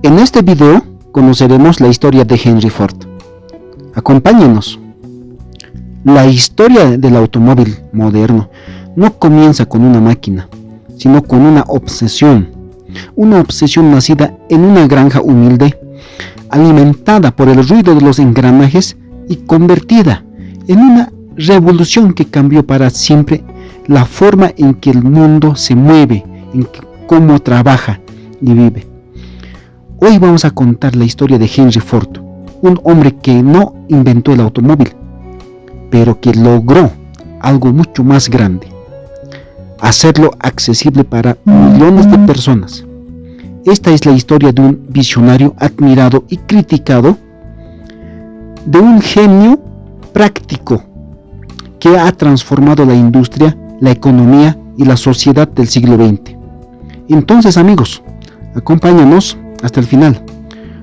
En este video conoceremos la historia de Henry Ford. Acompáñenos. La historia del automóvil moderno no comienza con una máquina, sino con una obsesión nacida en una granja humilde, alimentada por el ruido de los engranajes y convertida en una revolución que cambió para siempre la forma en que el mundo se mueve, en cómo trabaja y vive. Hoy vamos a contar la historia de Henry Ford, un hombre que no inventó el automóvil, pero que logró algo mucho más grande: hacerlo accesible para millones de personas. Esta es la historia de un visionario admirado y criticado, de un genio práctico que ha transformado la industria, la economía y la sociedad del siglo XX. Entonces, amigos, acompáñanos hasta el final,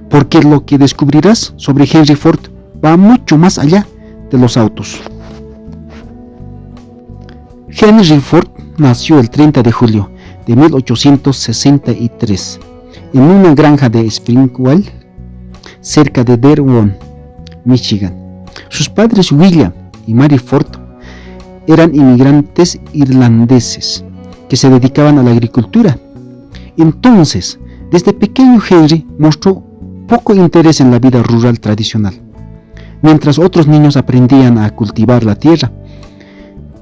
porque lo que descubrirás sobre Henry Ford va mucho más allá de los autos. Henry Ford nació el 30 de julio de 1863 en una granja de Springwell, cerca de Dearborn, Michigan. Sus padres, William y Mary Ford, eran inmigrantes irlandeses que se dedicaban a la agricultura. Entonces, desde pequeño Henry mostró poco interés en la vida rural tradicional. Mientras otros niños aprendían a cultivar la tierra,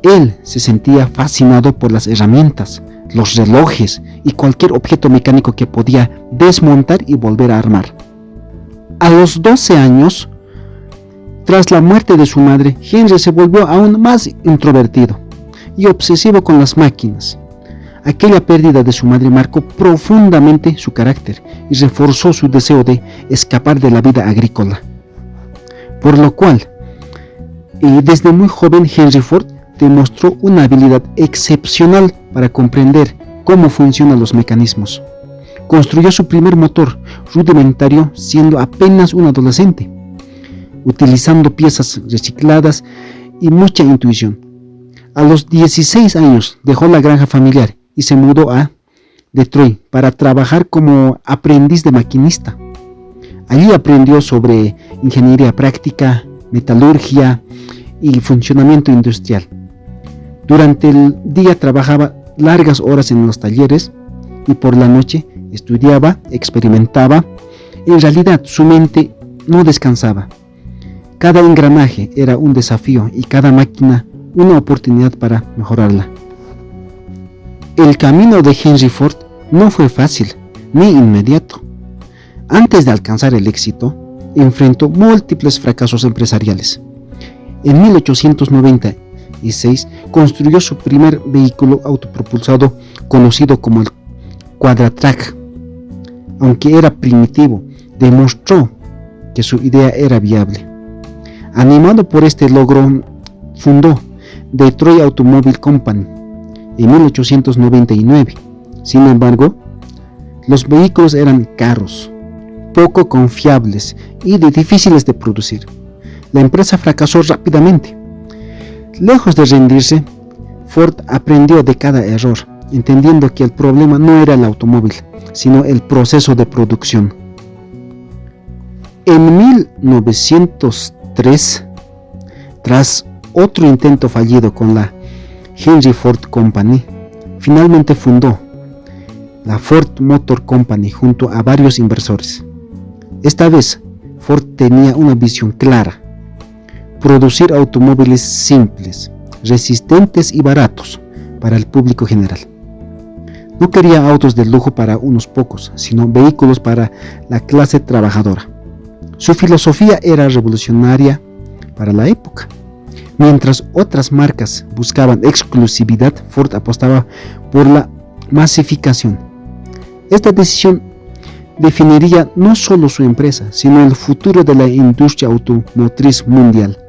él se sentía fascinado por las herramientas, los relojes y cualquier objeto mecánico que podía desmontar y volver a armar. A los 12 años, tras la muerte de su madre, Henry se volvió aún más introvertido y obsesivo con las máquinas. Aquella pérdida de su madre marcó profundamente su carácter y reforzó su deseo de escapar de la vida agrícola. Por lo cual, desde muy joven Henry Ford demostró una habilidad excepcional para comprender cómo funcionan los mecanismos. Construyó su primer motor rudimentario siendo apenas un adolescente, utilizando piezas recicladas y mucha intuición. A los 16 años dejó la granja familiar y se mudó a Detroit para trabajar como aprendiz de maquinista. Allí aprendió sobre ingeniería práctica, metalurgia y funcionamiento industrial. Durante el día trabajaba largas horas en los talleres y por la noche estudiaba, experimentaba. En realidad su mente no descansaba. Cada engranaje era un desafío y cada máquina una oportunidad para mejorarla. El camino de Henry Ford no fue fácil ni inmediato. Antes de alcanzar el éxito, enfrentó múltiples fracasos empresariales. En 1896 construyó su primer vehículo autopropulsado conocido como el Quadratrack. Aunque era primitivo, demostró que su idea era viable. Animado por este logro, fundó Detroit Automobile Company en 1899. Sin embargo, los vehículos eran caros, poco confiables y difíciles de producir. La empresa fracasó rápidamente. Lejos de rendirse, Ford aprendió de cada error, entendiendo que el problema no era el automóvil, sino el proceso de producción. En 1903, tras otro intento fallido con la Henry Ford Company, finalmente fundó la Ford Motor Company junto a varios inversores. Esta vez, Ford tenía una visión clara: producir automóviles simples, resistentes y baratos para el público general. No quería autos de lujo para unos pocos, sino vehículos para la clase trabajadora. Su filosofía era revolucionaria para la época. Mientras otras marcas buscaban exclusividad, Ford apostaba por la masificación. Esta decisión definiría no solo su empresa, sino el futuro de la industria automotriz mundial.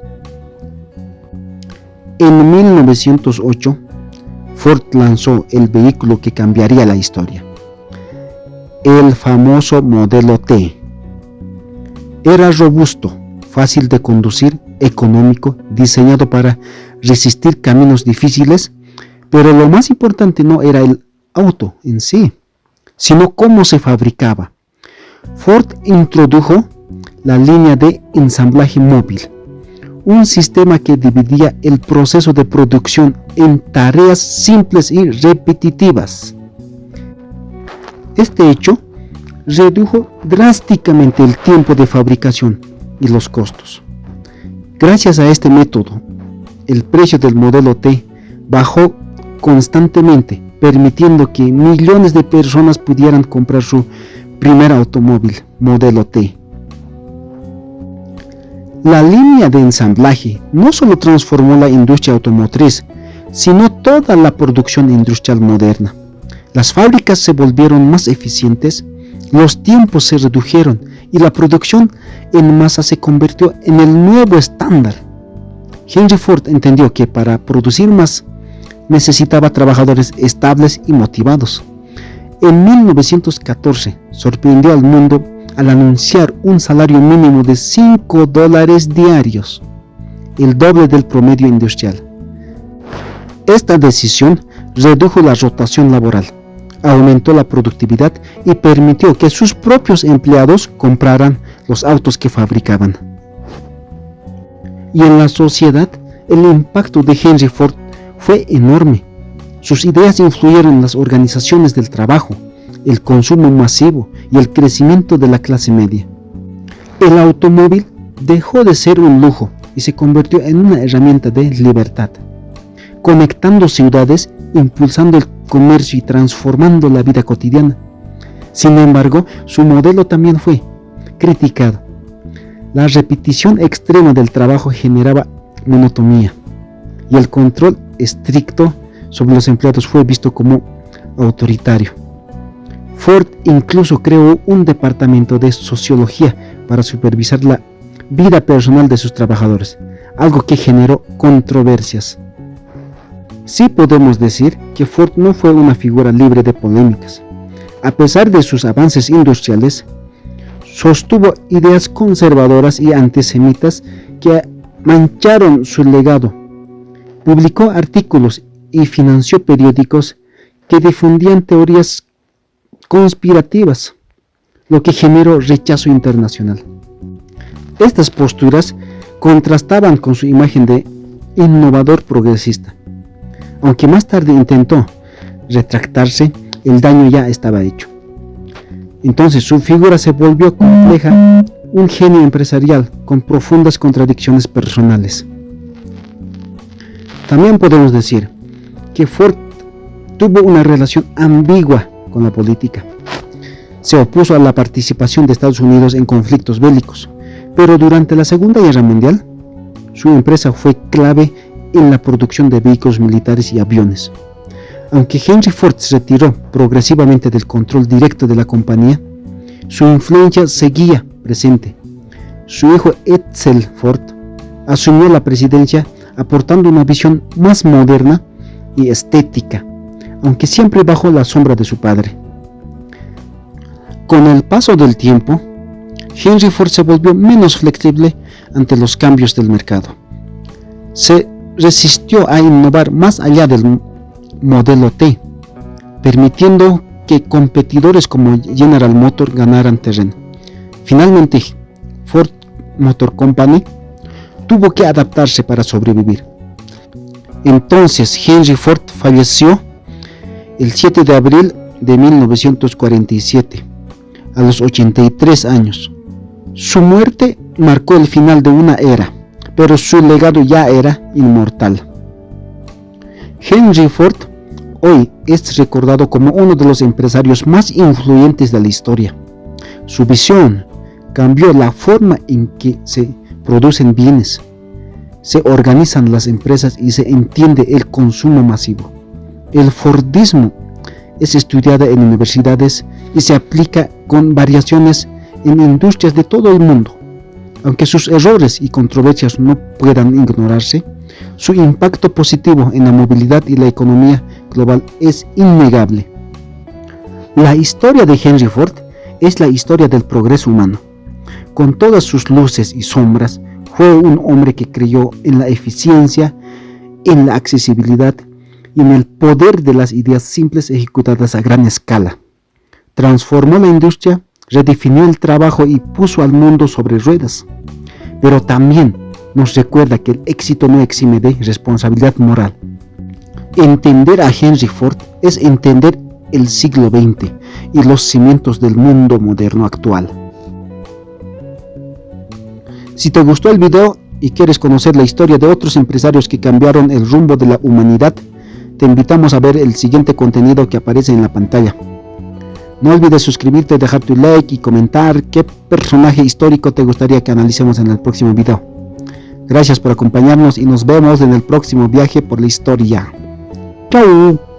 En 1908, Ford lanzó el vehículo que cambiaría la historia: el famoso Modelo T. Era robusto, fácil de conducir, económico, diseñado para resistir caminos difíciles, pero lo más importante no era el auto en sí, sino cómo se fabricaba. Ford introdujo la línea de ensamblaje móvil, un sistema que dividía el proceso de producción en tareas simples y repetitivas. Este hecho redujo drásticamente el tiempo de fabricación y los costos. Gracias a este método, el precio del modelo T bajó constantemente, permitiendo que millones de personas pudieran comprar su primer automóvil, modelo T. La línea de ensamblaje no solo transformó la industria automotriz, sino toda la producción industrial moderna. Las fábricas se volvieron más eficientes, los tiempos se redujeron y la producción en masa se convirtió en el nuevo estándar. Henry Ford entendió que para producir más necesitaba trabajadores estables y motivados. En 1914 sorprendió al mundo al anunciar un salario mínimo de $5 diarios, el doble del promedio industrial. Esta decisión redujo la rotación laboral, aumentó la productividad y permitió que sus propios empleados compraran los autos que fabricaban. Y en la sociedad, el impacto de Henry Ford fue enorme. Sus ideas influyeron en las organizaciones del trabajo, el consumo masivo y el crecimiento de la clase media. El automóvil dejó de ser un lujo y se convirtió en una herramienta de libertad, conectando ciudades, impulsando el comercio y transformando la vida cotidiana. Sin embargo, su modelo también fue criticado. La repetición extrema del trabajo generaba monotonía y el control estricto sobre los empleados fue visto como autoritario. Ford incluso creó un departamento de sociología para supervisar la vida personal de sus trabajadores, algo que generó controversias. Sí podemos decir que Ford no fue una figura libre de polémicas. A pesar de sus avances industriales, sostuvo ideas conservadoras y antisemitas que mancharon su legado. Publicó artículos y financió periódicos que difundían teorías conspirativas, lo que generó rechazo internacional. Estas posturas contrastaban con su imagen de innovador progresista. Aunque más tarde intentó retractarse, el daño ya estaba hecho. Entonces su figura se volvió compleja, un genio empresarial con profundas contradicciones personales. También podemos decir que Ford tuvo una relación ambigua con la política. Se opuso a la participación de Estados Unidos en conflictos bélicos, pero durante la Segunda Guerra Mundial, su empresa fue clave en la producción de vehículos militares y aviones. Aunque Henry Ford se retiró progresivamente del control directo de la compañía, su influencia seguía presente. Su hijo Edsel Ford asumió la presidencia aportando una visión más moderna y estética, aunque siempre bajo la sombra de su padre. Con el paso del tiempo, Henry Ford se volvió menos flexible ante los cambios del mercado. Se resistió a innovar más allá del modelo T, permitiendo que competidores como General Motors ganaran terreno. Finalmente, Ford Motor Company tuvo que adaptarse para sobrevivir. Entonces, Henry Ford falleció el 7 de abril de 1947, a los 83 años. Su muerte marcó el final de una era, pero su legado ya era inmortal. Henry Ford hoy es recordado como uno de los empresarios más influyentes de la historia. Su visión cambió la forma en que se producen bienes, se organizan las empresas y se entiende el consumo masivo. El Fordismo es estudiado en universidades y se aplica con variaciones en industrias de todo el mundo. Aunque sus errores y controversias no puedan ignorarse, su impacto positivo en la movilidad y la economía global es innegable. La historia de Henry Ford es la historia del progreso humano. Con todas sus luces y sombras, fue un hombre que creyó en la eficiencia, en la accesibilidad y en el poder de las ideas simples ejecutadas a gran escala. Transformó la industria, redefinió el trabajo y puso al mundo sobre ruedas. Pero también nos recuerda que el éxito no exime de responsabilidad moral. Entender a Henry Ford es entender el siglo XX y los cimientos del mundo moderno actual. Si te gustó el video y quieres conocer la historia de otros empresarios que cambiaron el rumbo de la humanidad, te invitamos a ver el siguiente contenido que aparece en la pantalla. No olvides suscribirte, dejar tu like y comentar qué personaje histórico te gustaría que analicemos en el próximo video. Gracias por acompañarnos y nos vemos en el próximo viaje por la historia. ¡Chao!